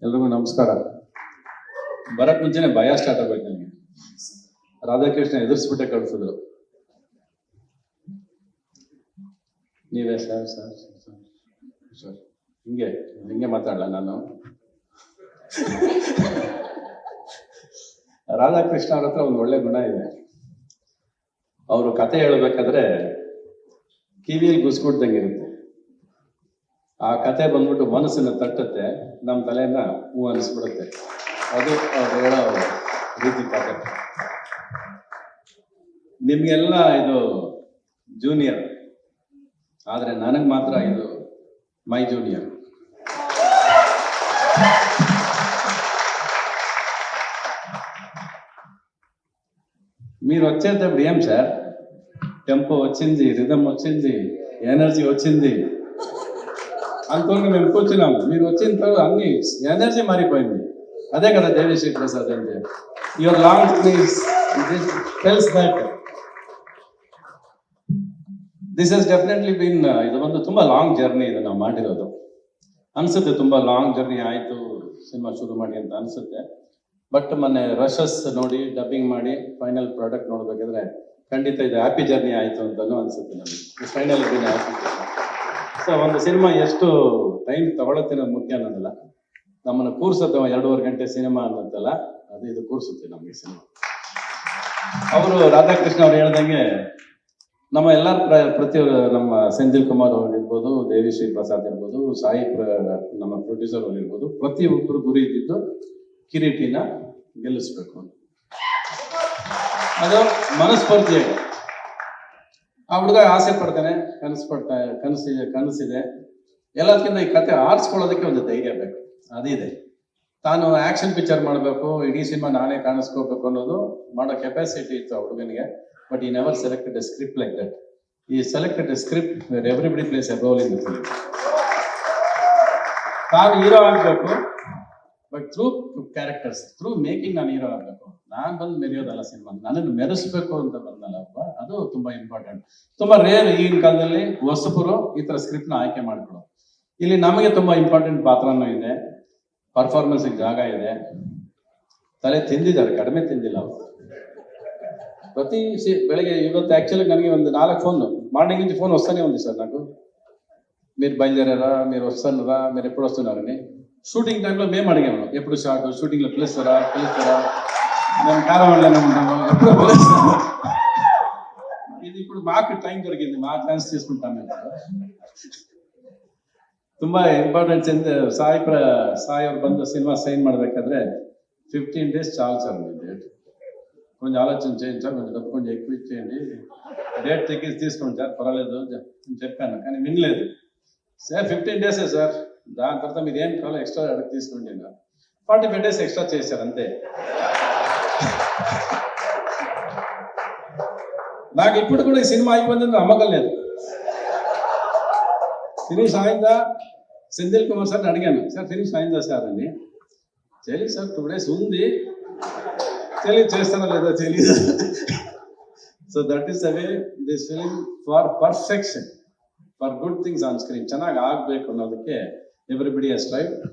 ಎಲ್ರಿಗೂ ನಮಸ್ಕಾರ. ಬರಕ್ ಮುಂಚೆನೆ ಭಯ ಸ್ಟಾರ್ಟ್ ಆಗೋಯ್ತು ನನಗೆ. ರಾಧಾಕೃಷ್ಣ ಎದುರಿಸ್ಬಿಟ್ಟೆ ಕಳಿಸಿದ್ರು. ನೀವೇ ಸರ್ ಸರ್ ಸರ್ ಸರ್ ಹಿಂಗೆ ಮಾತಾಡಲ್ಲ ನಾನು. ರಾಧಾಕೃಷ್ಣ ಅವ್ರ ಹತ್ರ ಒಂದು ಒಳ್ಳೆ ಗುಣ ಇದೆ. ಅವರು ಕತೆ ಹೇಳ್ಬೇಕಾದ್ರೆ ಕಿವಿಯಲ್ಲಿ ಗುಸ್ಕೊಡ್ದಂಗೆ ಇರುತ್ತೆ. ಆ ಕತೆ ಬಂದ್ಬಿಟ್ಟು ಮನಸ್ಸನ್ನ ತಟ್ಟುತ್ತೆ, ನಮ್ಮ ತಲೆಯನ್ನ ಹೂ ಅನಿಸ್ಬಿಡುತ್ತೆ. ಅದು ಅವ್ರು ಹೇಳೋ ರೀತಿ ಕತೆ. ನಿಮ್ಗೆಲ್ಲ ಇದು ಜೂನಿಯರ್, ಆದ್ರೆ ನನಗೆ ಮಾತ್ರ ಇದು ಮೈ ಜೂನಿಯರ್. మీరు వచ్చేటప్పుడు ఏం సార్ టెంపో వచ్చింది, రిథం వచ్చింది, ఎనర్జీ వచ్చింది, అంతవరకు మేము కూర్చున్నాము. మీరు వచ్చిన తర్వాత అన్ని ఎనర్జీ మారిపోయింది. అదే కదా దేవిశ్రీ ప్రసాద్ అంటే. Your long tells that this ಹಸ್ ಡೆಫಿನೆಟ್ಲಿ ಬಿನ್, ಇದು ಒಂದು ತುಂಬಾ ಲಾಂಗ್ ಜರ್ನಿ ಇದು ನಾವು ಮಾಡಿರೋದು ಅನ್ಸುತ್ತೆ. ತುಂಬಾ ಲಾಂಗ್ ಜರ್ನಿ ಆಯ್ತು ಸಿನಿಮಾ ಶುರು ಮಾಡಿ ಅಂತ ಅನ್ಸುತ್ತೆ. ಬಟ್ ಮೊನ್ನೆ ರಶಸ್ ನೋಡಿ ಡಬ್ಬಿಂಗ್ ಮಾಡಿ ಫೈನಲ್ ಪ್ರಾಡಕ್ಟ್ ನೋಡ್ಬೇಕಾದ್ರೆ ಖಂಡಿತ ಇದು ಹ್ಯಾಪಿ ಜರ್ನಿ ಆಯ್ತು ಅಂತಾನು ಅನ್ಸುತ್ತೆ ನನಗೆ. Final happy. ಸೊ ಒಂದು ಸಿನಿಮಾ ಎಷ್ಟು ಟೈಮ್ ತಗೊಳತ್ತೆ ಅನ್ನೋದು ಮುಖ್ಯ ಅನ್ನೋದಲ್ಲ, ನಮ್ಮನ್ನು ಕೂರ್ಸುತ್ತೆ. 2.5 ಗಂಟೆ ಸಿನಿಮಾ ಅನ್ನೋದಲ್ಲ, ಅದು ಇದು ಕೂರ್ಸುತ್ತೆ ನಮಗೆ ಸಿನಿಮಾ. ಅವರು ರಾಧಾಕೃಷ್ಣ ಅವ್ರು ಹೇಳ್ದಂಗೆ ನಮ್ಮ ಎಲ್ಲರ ಪ್ರತಿ ನಮ್ಮ ಸೆಂಥಿಲ್ ಕುಮಾರ್ ಅವ್ರು ಇರ್ಬೋದು, ದೇವಿಶ್ರೀ ಪ್ರಸಾದ್ ಇರ್ಬೋದು, ಸಾಯಿ ನಮ್ಮ ಪ್ರೊಡ್ಯೂಸರ್ ಅವ್ರು ಇರ್ಬೋದು, ಪ್ರತಿಯೊಬ್ಬರು ಗುರಿ ಇದ್ದಿದ್ದು ಕಿರೀಟಿನ ಗೆಲ್ಲಿಸ್ಬೇಕು. ಅದು ಮನಸ್ಫೂರ್ತಿಯಾಗಿ ಆ ಹುಡುಗ ಆಸೆ ಪಡ್ತಾನೆ, ಕನಸಿದೆ. ಎಲ್ಲದಕ್ಕಿಂತ ಈ ಕತೆ ಆರಿಸ್ಕೊಳ್ಳೋದಕ್ಕೆ ಒಂದು ಧೈರ್ಯ ಬೇಕು. ಅದಿದೆ. ತಾನು ಆಕ್ಷನ್ ಪಿಕ್ಚರ್ ಮಾಡಬೇಕು, ಇಡೀ ಸಿನಿಮಾ ನಾನೇ ಕಾಣಿಸ್ಕೋಬೇಕು ಅನ್ನೋದು ಮಾಡೋ ಕೆಪಾಸಿಟಿ ಇತ್ತು ಆ ಹುಡುಗನಿಗೆ. But he never selected a script like that. He selected a script where everybody plays a role in the film. ತಾನು ಹೀರೋ ಆಗಬೇಕು, but through characters, through making ನಾನು ಹೀರೋ ಆಗಬೇಕು. ನಾನು ಬಂದು ಮೆರೆಯೋದಲ್ಲ ಸಿನಿಮಾ, ನನ್ನನ್ನು ಮೆರೆಸ್ಬೇಕು ಅಂತ ಬಂದಲ್ಲ ಅದು ತುಂಬಾ ಇಂಪಾರ್ಟೆಂಟ್. ತುಂಬಾ ರೇರ್ ಈಗಿನ ಕಾಲದಲ್ಲಿ ಹೊಸಬರು ಈ ತರ ಸ್ಕ್ರಿಪ್ಟ್ ನ ಆಯ್ಕೆ ಮಾಡ್ಕೊಳ್ಳೋ. ಇಲ್ಲಿ ನಮಗೆ ತುಂಬಾ ಇಂಪಾರ್ಟೆಂಟ್ ಪಾತ್ರನೂ ಇದೆ, ಪರ್ಫಾರ್ಮೆನ್ಸ್ ಜಾಗ ಇದೆ. ತಲೆ ತಿಂದಿದ್ದಾರೆ, ಕಡಿಮೆ ತಿಂದಿಲ್ಲ ಅವರು. ప్రతి ಬೆಳಗ್ಗೆ ಇವತ್ತು యాక్చువల్గా ನನಗೆ ಒಂದು 4 ఫోన్ మార్నింగ్ నుంచి ఫోన్ వస్తూనే ఉంది సార్ నాకు. మీరు బయలుదేరారా, మీరు వస్తున్నారా, మీరు ఎప్పుడు వస్తున్నారని. షూటింగ్ టైంలో మేము అడిగాము ఎప్పుడు షార్ట్, షూటింగ్లో పిలుస్తారా, మేము కారవాళ్ళనే ఉంటాము, ఎప్పుడు పిలుస్తాము. ఇది ఇప్పుడు మాకు టైం దొరికింది, మా ఛాన్స్ తీసుకుంటాం మేము. ತುಂಬಾ ಇಂಪಾರ್ಟೆಂಟ್. ಸಾಯಿ ಅವ್ರು ಬಂದು ಸಿನಿಮಾ ಸೈನ್ ಮಾಡಬೇಕಾದ್ರೆ 15 days చాలు సార్ మీ డేట్. కొంచెం ఆలోచన చేయండి సార్, కొంచెం ఎక్కువ ఇచ్చేయండి, డేట్ తగ్గించి తీసుకోండి సార్, పర్వాలేదు అని చెప్పాను. కానీ వినలేదు. సార్ 15 days సార్, దాని తర్వాత మీరు ఏం కావాలో ఎక్స్ట్రా అడిగి తీసుకోండి. 45 days ఎక్స్ట్రా చేశారు అంతే. నాకు ఇప్పుడు కూడా ఈ సినిమా అయిపోయిందని నమ్మకం లేదు. ఫినిష్ అయిందా సెంథిల్ కుమార్ సార్ని అడిగాను, సార్ ఫినిష్ అయిందా సార్ అని. తెలియదు సార్, 2 days ఉంది, తెలియదు చేస్తానో లేదో తెలియదు. So that is the way this film for perfection, for good things on screen. ಚೆನ್ನಾಗಿ ಆಗ್ಬೇಕು ಅನ್ನೋದಕ್ಕೆ ಎವ್ರಿಬಡಿ ಹ್ಯಾಸ್ ಟ್ರೈಡ್.